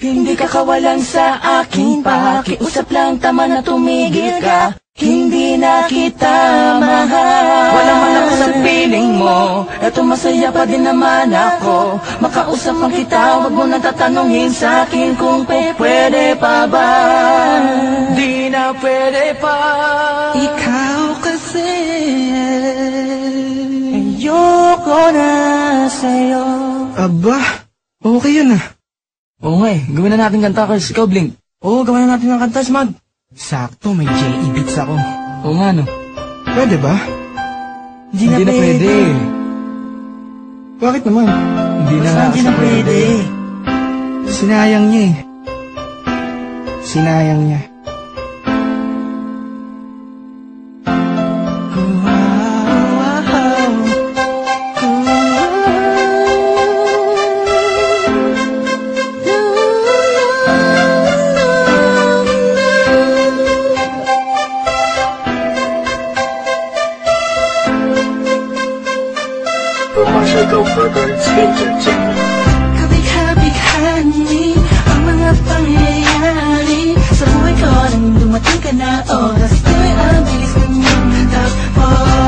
Hindi ka kawalan sa aking pakiusap lang, tama na tumigil ka. Hindi na kita mahal. Wala man ako sa piling mo, eto masaya pa din naman ako. Makausap man kita, wag mo nang tatanungin sa akin kung pwede pa ba. Di na pwede pa. Ikaw kasi ayoko na sa'yo. Aba, okay yun ah. Oo nga eh, gawin na natin kanta, Kers. Ikaw, Blink. Oo, gawin na natin ng kanta, Smag. Sakto, may J.E. beats ako. Oo nga, no? Pwede ba? Hindi na pwede. Bakit naman? Hindi na pwede. Sinayang niya eh. Sinayang niya. Kabig-habig-hani ang mga pangyayari sa buhay ko nang dumating ka na oras ko'y ang bilis ng takbo.